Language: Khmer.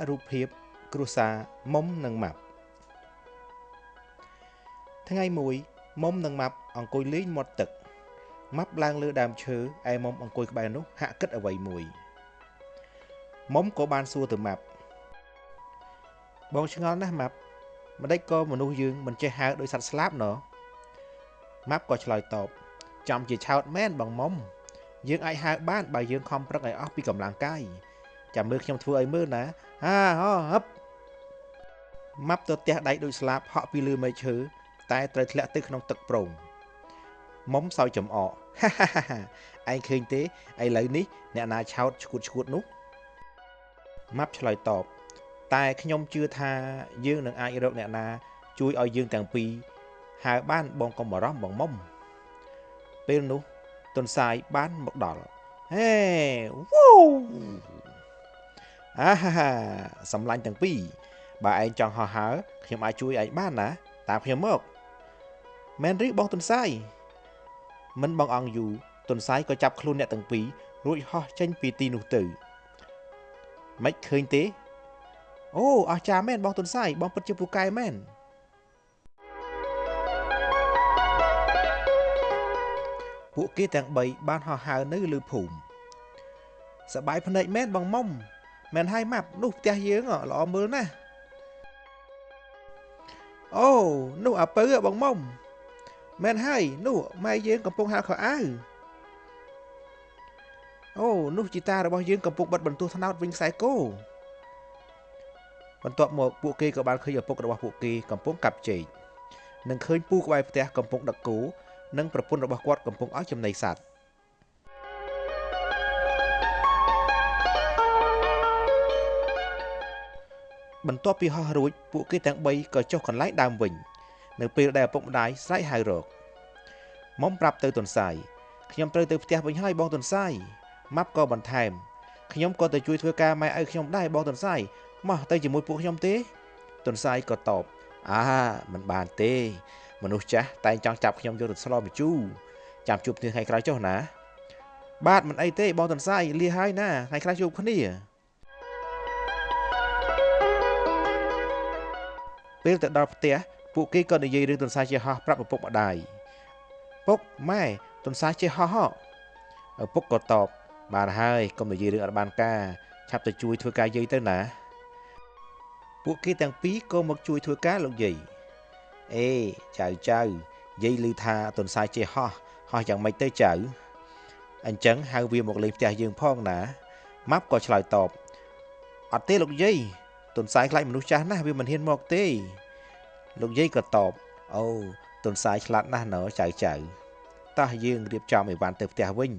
រូបភាពគ្រួសារមុំនិងម៉ាប់ថ្ងៃមួយមុំនិងម៉ាប់អង្គុយលេងមាត់ទឹកម៉ាប់ឡើងលើដើមឈើឯមុំអង្គុយក្បែរនោះហាក់គិតអ្វីមួយមុំក៏បានសួរទៅម៉ាប់បងឆ្ងល់ណាស់ម៉ាប់ម្ដេចក៏មនុស្សយើងមិនចេះហើរដោយសត្វស្លាបណោះម៉ាប់ក៏ឆ្លើយតបចំជាឆោតមែនបងមុំយើងអាចហើរបានបើយើងខំប្រឹងឲ្យអស់ពីកម្លាំងកាយចាំមើលខ្ញុំធ្វើឲ្យមើលណាហាហោហឹបម៉ាប់ទៅទះដៃដូចស្លាបហក់ពីលើមែកឈើតែត្រូវធ្លាក់ទៅក្នុងទឹកប្រងមុំសើចចំអកឯងឃើញទេឥឡូវនេះអ្នកណាឆោតឈួតនោះម៉ាប់ឆ្លើយតបតែខ្ញុំជឿថាយើងនឹងអាចរកអ្នកណាជួយឲ្យយើងទាំងពីរហើរបានបងកុំបារម្ភបងមុំពេលនោះទន្សាយបានមកដល់ហេវ៉ូអាហាសម្លាញ់ទាំងពីរបើឯងចង់ហោះហើរខ្ញុំអាចជួយឯងបានណាតាមខ្ញុំមកមែនឬបងទន្សាយមិនបងអង្គយូរទន្សាយក៏ចាប់ខ្លួនអ្នកទាំងពីររួចហោះចេញពីទីនោះទៅមិនឃើញទេអូអស្ចារ្យមែនបងទន្សាយបងពិតជាពូកែមែនពួកគេទាំង3បានហោះហើរនៅលើភូមិសប្បាយភ្នែកមែនបងមុំមែនហើយម៉ាប់នោះផ្ទះយើងល្អមើលណាស់អូនោះអាពៅបងមុំមែនហើយនោះម៉ែយើងកំពុងហាលខោអាវអូនោះជីតារបស់យើងកំពុងបិទបន្ទោះថ្នោតវិញខ្សែគោបន្ទាប់មកពួកគេក៏បានឃើញឪពុករបស់ពួកគេកំពុងកាប់ចេកនិងឃើញពូក្បែរផ្ទះកំពុងដឹកគោនិងប្រពន្ធរបស់គាត់កំពុងឲ្យចំណីសត្វបន្ទាប់ពីហោះរួចពួកគេទាំង3ក៏ចុះកន្លែងដើមវិញនៅពេលដែលឪពុកម្ដាយស្រែកហៅរកមុំប្រាប់ទៅទន្សាយខ្ញុំត្រូវទៅផ្ទះវិញហើយបងទន្សាយម៉ាប់ក៏បន្ថែមខ្ញុំក៏ទៅជួយធ្វើការម៉ែឪខ្ញុំដែរបងទន្សាយមកទៅជាមួយពួកខ្ញុំទេទន្សាយក៏តបមិនបានទេមនុស្សចាស់តែងចង់ចាប់ខ្ញុំយកទៅស្លម្ជូរចាំជួបគ្នាថ្ងៃក្រោយចុះណាបាទមិនអីទេបងទន្សាយលាហើយណាថ្ងៃក្រោយជួបគ្នាពេលទៅដល់ផ្ទះពួកគេក៏និយាយរឿងទន្សាយជាហោះប្រាប់ឪពុកម្ដាយពុកម៉ែទន្សាយជាហោះឪពុកក៏តបបានហើយកុំនិយាយរឿងអត់បានការឆាប់ទៅជួយធ្វើការយាយទៅណាពួកគេទាំងពីរក៏មកជួយធ្វើការលោកយាយអេចៅយាយឮថាទន្សាយជាហោះយ៉ាងម៉េចទៅចៅអញ្ចឹងហៅវាមកលេងផ្ទះយើងផងណាម៉ាប់ក៏ឆ្លើយតបអត់ទេលោកយាយទន្សាយខ្លាចមនុស្សចាស់ណាស់វាមិនហ៊ានមកទេលោកយាយក៏តបអូទន្សាយឆ្លាតណាស់ណ៎ចៅតោះយើងរៀបចំអីវ៉ាន់ទៅផ្ទះវិញ